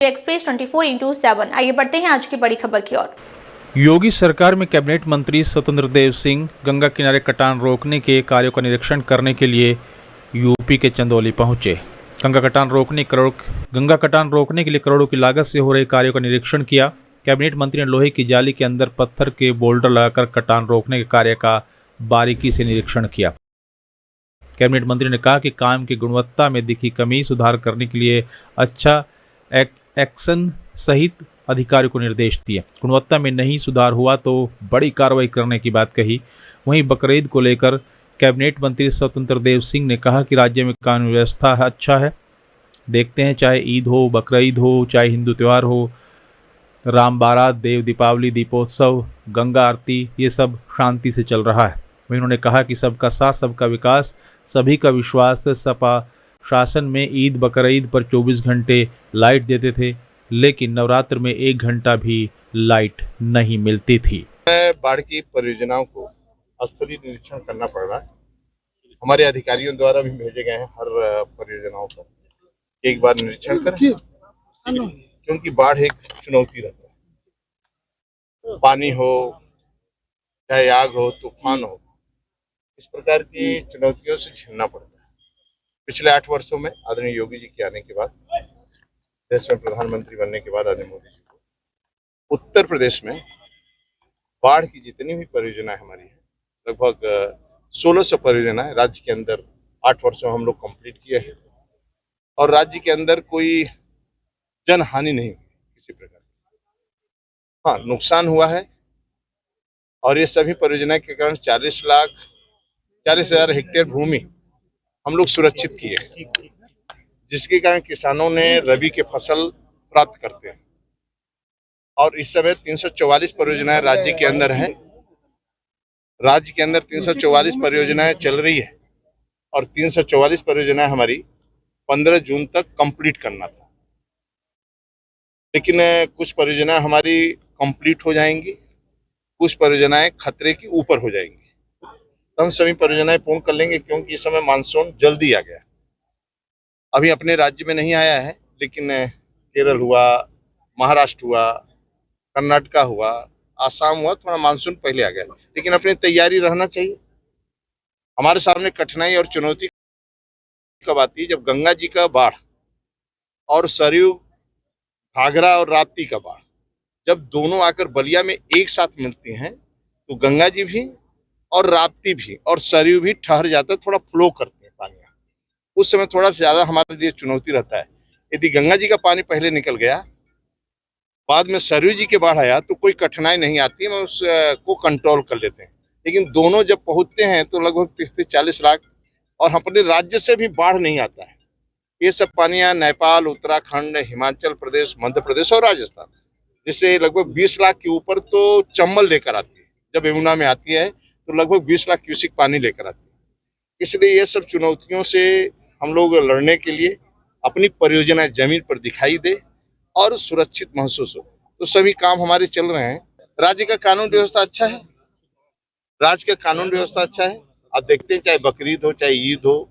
Express 24/7। आइए बढ़ते हैं आज की बड़ी खबर की ओर। योगी सरकार में कैबिनेट मंत्री स्वतंत्र देव सिंह गंगा किनारे कटान रोकने के कार्यों का निरीक्षण करने के लिए यूपी के चंदौली पहुंचे। गंगा कटान रोकने के लिए करोड़ों की लागत से हो रहे कार्यों का निरीक्षण किया। कैबिनेट मंत्री ने लोहे की जाली के अंदर पत्थर के बोल्डर लगाकर कटान रोकने के कार्य का बारीकी से निरीक्षण किया। कैबिनेट मंत्री ने कहा कि काम की गुणवत्ता में दिखी कमी सुधार करने के लिए अच्छा एक्शन सहित अधिकारियों को निर्देश दिए। गुणवत्ता में नहीं सुधार हुआ तो बड़ी कार्रवाई करने की बात कही। वहीं बकरीद को लेकर कैबिनेट मंत्री स्वतंत्र देव सिंह ने कहा कि राज्य में कानून व्यवस्था अच्छा है। देखते हैं, चाहे ईद हो, बकरीद हो, चाहे हिंदू त्यौहार हो, राम बारात, देव दीपावली, दीपोत्सव, गंगा आरती, ये सब शांति से चल रहा है। वहीं उन्होंने कहा कि सबका साथ सबका विकास, सभी का विश्वास। सपा शासन में ईद बकरीद पर 24 घंटे लाइट देते थे, लेकिन नवरात्र में 1 घंटा भी लाइट नहीं मिलती थी। बाढ़ की परियोजनाओं को स्थलीय निरीक्षण करना पड़ रहा है। हमारे अधिकारियों द्वारा भी भेजे गए हैं हर परियोजनाओं पर एक बार निरीक्षण करें, क्योंकि बाढ़ एक चुनौती रहता है। पानी हो, चाहे आग हो, तूफान हो, इस प्रकार की चुनौतियों से झेलना पड़ता है। पिछले 8 वर्षों में आदरणीय योगी जी के आने के बाद, देश में प्रधानमंत्री बनने के बाद आदरणीय मोदी जी को उत्तर प्रदेश में बाढ़ की जितनी भी परियोजनाएं हमारी है, लगभग 1600 परियोजनाएं राज्य के अंदर 8 वर्षों हम लोग कंप्लीट किए हैं। और राज्य के अंदर कोई जन हानि नहीं हुई किसी प्रकार की। हाँ, नुकसान हुआ है। और ये सभी परियोजनाएं के कारण 40,00,000 हेक्टेयर भूमि हम लोग सुरक्षित किए हैं, जिसके कारण किसानों ने रबी के फसल प्राप्त करते हैं। और इस समय 344 परियोजनाएं राज्य के अंदर हैं। राज्य के अंदर 344 परियोजनाएं चल रही है और 344 परियोजनाएं हमारी 15 जून तक कंप्लीट करना था। लेकिन कुछ परियोजनाएं हमारी कंप्लीट हो जाएंगी, कुछ परियोजनाएं खतरे के ऊपर हो जाएंगी। तो हम सभी परियोजनाएं पूर्ण कर लेंगे, क्योंकि इस समय मानसून जल्दी आ गया। अभी अपने राज्य में नहीं आया है, लेकिन केरल हुआ, महाराष्ट्र हुआ, कर्नाटका हुआ, आसाम हुआ, थोड़ा मानसून पहले आ गया। लेकिन अपनी तैयारी रहना चाहिए। हमारे सामने कठिनाई और चुनौती कब आती है? जब गंगा जी का बाढ़ और सरयू, घाघरा और राप्ती का बाढ़ जब दोनों आकर बलिया में एक साथ मिलती हैं, तो गंगा जी भी और राप्ती भी और सरयू भी ठहर जाता है, थोड़ा फ्लो करते हैं पानी। उस समय थोड़ा ज्यादा हमारे लिए चुनौती रहता है। यदि गंगा जी का पानी पहले निकल गया, बाद में सरयू जी के बाढ़ आया, तो कोई कठिनाई नहीं आती है, हम उसको कंट्रोल कर लेते हैं। लेकिन दोनों जब पहुंचते हैं तो लगभग 30-40 लाख, और अपने राज्य से भी बाढ़ नहीं आता है। ये सब पानियां नेपाल, उत्तराखंड, हिमाचल प्रदेश, मध्य प्रदेश और राजस्थान, जिससे लगभग 20 लाख के ऊपर तो चंबल लेकर आती है। जब यमुना में आती है तो लगभग 20 लाख क्यूसिक पानी लेकर आती है। इसलिए ये सब चुनौतियों से हम लोग लड़ने के लिए अपनी परियोजनाएं जमीन पर दिखाई दे और सुरक्षित महसूस हो, तो सभी काम हमारे चल रहे हैं। राज्य का कानून व्यवस्था अच्छा है। आप देखते हैं, चाहे बकरीद हो, चाहे ईद हो,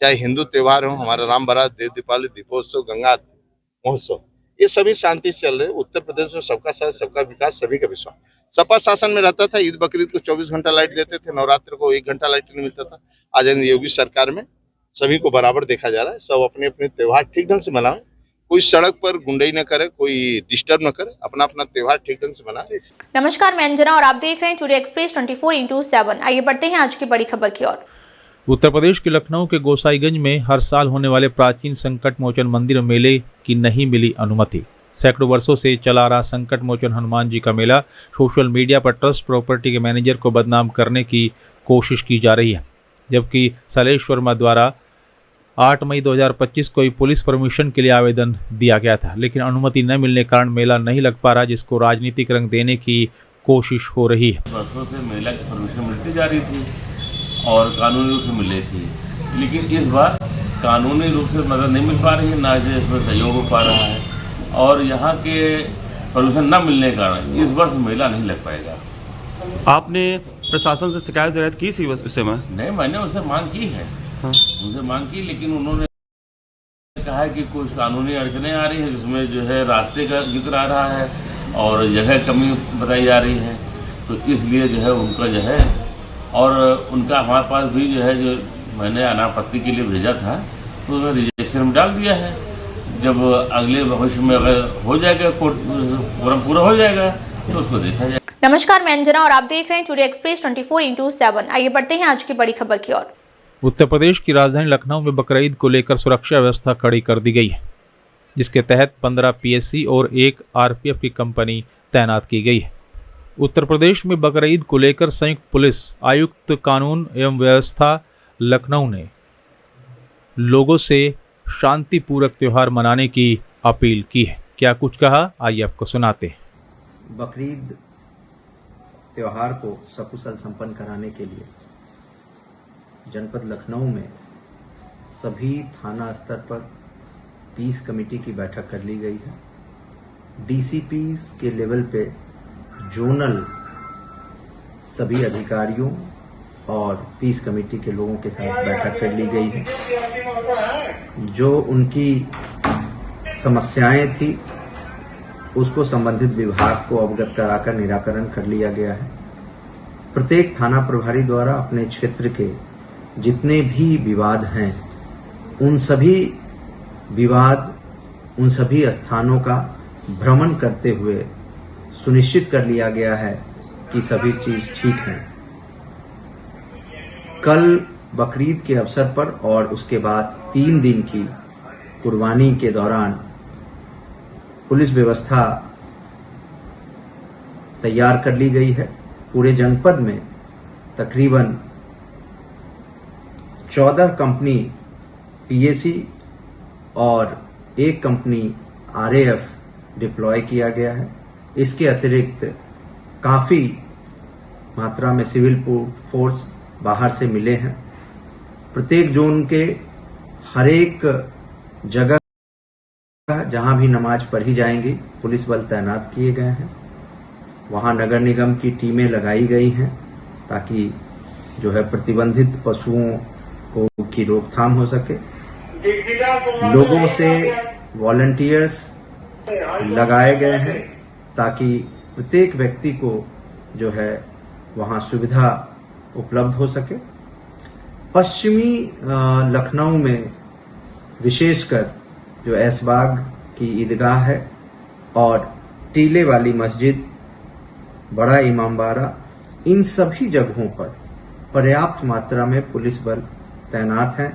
चाहे हिंदू त्यौहार हो, हमारा राम बारात, देव दीपावली, दीपोत्सव, गंगा महोत्सव, ये सभी शांति से चल रहे हैं। उत्तर प्रदेश में सबका साथ सबका विकास, सभी का विश्वास। सपा शासन में रहता था, ईद बकरीद को 24 घंटा लाइट देते थे, नवरात्र को 1 घंटा लाइट नहीं मिलता था। आज योगी सरकार में सभी को बराबर देखा जा रहा है। सब अपने अपने त्यौहार ठीक ढंग से मनाएं। कोई सड़क पर गुंडई न करे, कोई डिस्टर्ब न करे, अपना अपना त्यौहार ठीक ढंग से मनाए। नमस्कार, मैं अंजना और आप देख रहे हैं टुडे एक्सप्रेस 24/7। आइए बढ़ते हैं आज की बड़ी खबर की ओर। उत्तर प्रदेश के लखनऊ के गोसाईगंज में हर साल होने वाले प्राचीन संकट मोचन मंदिर मेले की नहीं मिली अनुमति। सैकड़ों वर्षों से चला रहा संकट मोचन हनुमान जी का मेला सोशल मीडिया पर ट्रस्ट प्रॉपर्टी के मैनेजर को बदनाम करने की कोशिश की जा रही है, जबकि शैलेश वर्मा द्वारा 8 मई 2025 को पुलिस परमिशन के लिए आवेदन दिया गया था, लेकिन अनुमति न मिलने के कारण मेला नहीं लग पा रहा, जिसको राजनीतिक रंग देने की कोशिश हो रही है। वर्षों से मेला की परमिशन मिलती जा रही थी और कानूनी रूप से मिल रही थी, लेकिन इस बार कानूनी रूप से मदद नहीं मिल पा रही है, ना ही इसमें सहयोग हो पा रहा है। और यहाँ के परमिशन न मिलने के कारण इस वर्ष मेला नहीं लग पाएगा। आपने प्रशासन से शिकायत की इसी विषय में? नहीं, मैंने उससे मांग की है। हाँ। उनसे मांग की, लेकिन उन्होंने कहा रहा है कि कुछ कानूनी अड़चनें आ रही हैं, जिसमें जो है रास्ते का जिक्र आ रहा है और जगह कमी बताई जा रही है। तो इसलिए जो है उनका जो है, और उनका हमारे पास भी जो है, जो मैंने अनापत्ति के लिए भेजा था तो उन्होंने रिजेक्शन में डाल दिया है। जब अगले भविष्य में अगर हो जाएगा, कोर्ट पूरा हो जाएगा तो उसको देखा जाएगा। नमस्कार, मैं अंजना और आप देख रहे हैं टुडे एक्सप्रेस 24/7। आइए बढ़ते हैं आज की बड़ी खबर की ओर। उत्तर प्रदेश की राजधानी लखनऊ में बकरीद को लेकर सुरक्षा व्यवस्था कड़ी कर दी गई है, जिसके तहत 15 पीएससी और 1 आरपीएफ की कंपनी तैनात की गई है। उत्तर प्रदेश में बकरीद को लेकर संयुक्त पुलिस आयुक्त कानून एवं व्यवस्था लखनऊ ने लोगों से शांतिपूर्वक त्यौहार मनाने की अपील की है। क्या कुछ कहा, आइए आपको सुनाते हैं। बकरीद त्यौहार को सकुशल संपन्न कराने के लिए जनपद लखनऊ में सभी थाना स्तर पर पीस कमेटी की बैठक कर ली गई है। डीसीपीस के लेवल पे जोनल सभी अधिकारियों और पीस कमेटी के लोगों के साथ बैठक कर ली गई है। जो उनकी समस्याएं थी उसको संबंधित विभाग को अवगत कराकर निराकरण कर लिया गया है। प्रत्येक थाना प्रभारी द्वारा अपने क्षेत्र के जितने भी विवाद हैं उन सभी स्थानों का भ्रमण करते हुए सुनिश्चित कर लिया गया है कि सभी चीज ठीक है। कल बकरीद के अवसर पर और उसके बाद 3 दिन की कुर्बानी के दौरान पुलिस व्यवस्था तैयार कर ली गई है। पूरे जनपद में तकरीबन 14 कंपनी पीएसी और 1 कंपनी आरएएफ डिप्लॉय किया गया है। इसके अतिरिक्त काफी मात्रा में सिविल फोर्स बाहर से मिले हैं। प्रत्येक जोन के हर एक जगह जहां भी नमाज पढ़ी जाएंगी पुलिस बल तैनात किए गए हैं। वहां नगर निगम की टीमें लगाई गई हैं ताकि जो है प्रतिबंधित पशुओं की रोकथाम हो सके। लोगों से वॉलंटियर्स लगाए गए हैं ताकि प्रत्येक व्यक्ति को जो है वहां सुविधा उपलब्ध हो सके। पश्चिमी लखनऊ में विशेषकर जो ऐशबाग की ईदगाह है और टीले वाली मस्जिद, बड़ा इमामबाड़ा, इन सभी जगहों पर पर्याप्त मात्रा में पुलिस बल तैनात हैं।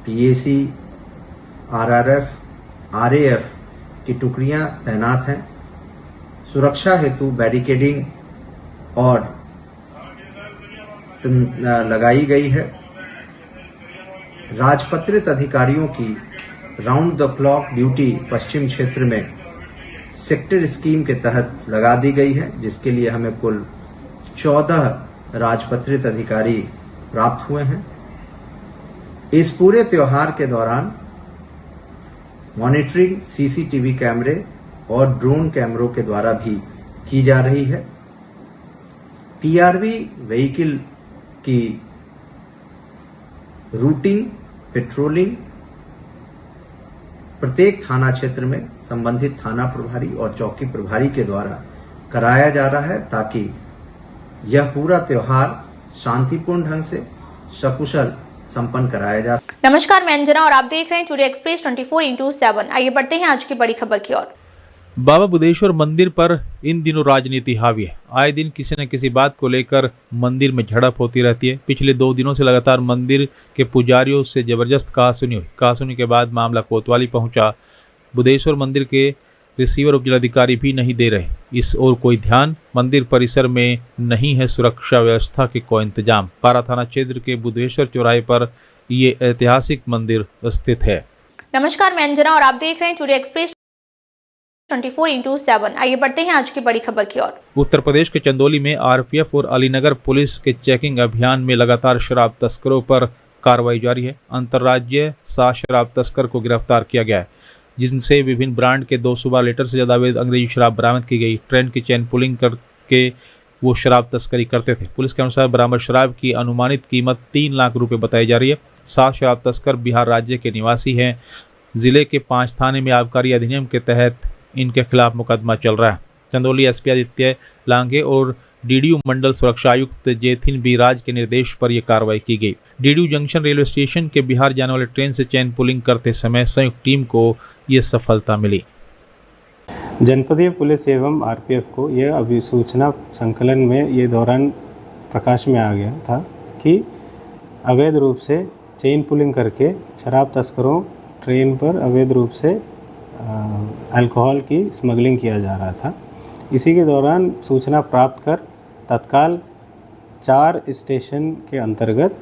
पीएसी, आरआरएफ, आरएएफ की टुकड़ियां तैनात हैं। सुरक्षा हेतु बैरिकेडिंग और लगाई गई है। राजपत्रित अधिकारियों की राउंड द क्लॉक ड्यूटी पश्चिम क्षेत्र में सेक्टर स्कीम के तहत लगा दी गई है, जिसके लिए हमें कुल 14 राजपत्रित अधिकारी प्राप्त हुए हैं। इस पूरे त्योहार के दौरान मॉनिटरिंग सीसीटीवी कैमरे और ड्रोन कैमरों के द्वारा भी की जा रही है। पीआरवी व्हीकल की रूटिंग, पेट्रोलिंग प्रत्येक थाना क्षेत्र में संबंधित थाना प्रभारी और चौकी प्रभारी के द्वारा कराया जा रहा है ताकि यह पूरा त्योहार शांतिपूर्ण ढंग से सकुशल संपन्न कराया जा सके। नमस्कार, मैं अंजना और आप देख रहे हैं टुडे एक्सप्रेस 24/7। आइए बढ़ते हैं आज की बड़ी खबर की ओर। बाबा बुदेश्वर मंदिर पर इन दिनों राजनीति हावी है। आए दिन किसी न किसी बात को लेकर मंदिर में झड़प होती रहती है। पिछले 2 दिनों से लगातार मंदिर के पुजारियों से जबरदस्त कहासुनी हुई। कहासुनी के बाद मामला कोतवाली पहुंचा। बुदेश्वर मंदिर के रिसीवर उपजिलाधिकारी भी नहीं दे रहे इस ओर कोई ध्यान। मंदिर परिसर में नहीं है सुरक्षा व्यवस्था के कोई इंतजाम। पारा थाना क्षेत्र के बुदेश्वर चौराहे पर ये ऐतिहासिक मंदिर स्थित है। नमस्कार, मैं अंजना और आप देख रहे हैं टुडे एक्सप्रेस 24/7। आइए बढ़ते हैं आज की बड़ी खबर की ओर। उत्तर प्रदेश के चंदौली में आरपीएफ और अलीनगर पुलिस के चेकिंग अभियान में लगातार शराब तस्करों पर कार्रवाई जारी है। अंतर्राज्यीय 7 शराब तस्कर को गिरफ्तार किया गया है, जिनसे विभिन्न ब्रांड के 212 लीटर से ज़्यादा अवैध अंग्रेजी शराब बरामद की गई। ट्रेन की चेन पुलिंग करके वो शराब तस्करी करते थे। पुलिस के अनुसार बरामद शराब की अनुमानित कीमत 3 लाख रुपए बताई जा रही है। 7 शराब तस्कर बिहार राज्य के निवासी हैं। जिले के 5 थाने में आबकारी अधिनियम के तहत इनके खिलाफ मुकदमा चल रहा है। चंदौली एसपी आदित्य लांगे और डीडीयू मंडल सुरक्षा आयुक्त जेथिन बी राज के निर्देश पर यह कार्रवाई की गई। डीडीयू जंक्शन रेलवे स्टेशन के बिहार जाने वाले ट्रेन से चेन पुलिंग करते समय संयुक्त टीम को यह सफलता मिली। जनपदीय पुलिस एवं आरपीएफ को यह अभिसूचना संकलन में ये दौरान प्रकाश में आ गया था कि अवैध रूप से चेन पुलिंग करके शराब तस्करों ट्रेन पर अवैध रूप से अल्कोहल की स्मगलिंग किया जा रहा था। इसी के दौरान सूचना प्राप्त कर तत्काल 4 स्टेशन के अंतर्गत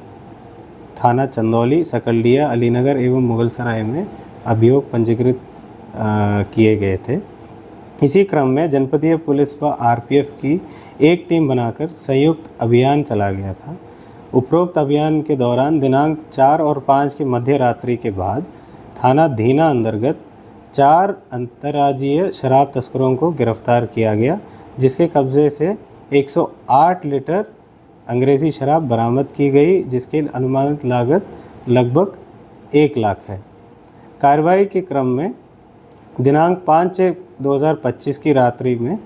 थाना चंदौली, सकलडिया, अलीनगर एवं मुगलसराय में अभियोग पंजीकृत किए गए थे। इसी क्रम में जनपदीय पुलिस व आरपीएफ की एक टीम बनाकर संयुक्त अभियान चला गया था। उपरोक्त अभियान के दौरान दिनांक 4 और 5 की मध्य रात्रि के बाद थाना धीना अंतर्गत 4 अंतर्राज्यीय शराब तस्करों को गिरफ्तार किया गया, जिसके कब्जे से 108 लीटर अंग्रेज़ी शराब बरामद की गई, जिसकी अनुमानित लागत लगभग 1 लाख है। कार्रवाई के क्रम में दिनांक 5/6/2025 की रात्रि में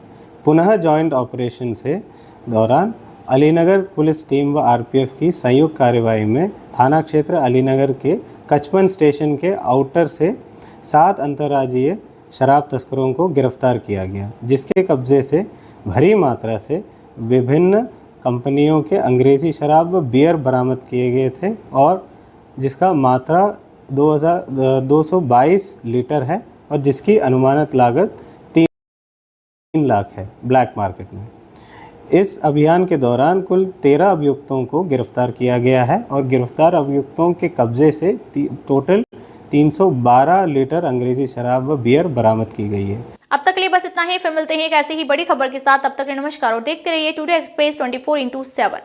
पुनः जॉइंट ऑपरेशन से दौरान अलीनगर पुलिस टीम व आरपीएफ की संयुक्त कार्रवाई में थाना क्षेत्र अलीनगर के कचपन स्टेशन के आउटर से 7 अंतर्राज्यीय शराब तस्करों को गिरफ्तार किया गया, जिसके कब्जे से भारी मात्रा से विभिन्न कंपनियों के अंग्रेज़ी शराब व बियर बरामद किए गए थे और जिसका मात्रा 222 लीटर है और जिसकी अनुमानित लागत 3 लाख है ब्लैक मार्केट में। इस अभियान के दौरान कुल 13 अभियुक्तों को गिरफ्तार किया गया है और गिरफ्तार अभियुक्तों के कब्जे से टोटल 312 लीटर अंग्रेजी शराब व बियर बरामद की गई है। अब तक के लिए बस इतना ही। फिर मिलते हैं एक ऐसी ही बड़ी खबर के साथ। तब तक नमस्कार और देखते रहिए टुडे एक्सप्रेस 24/7।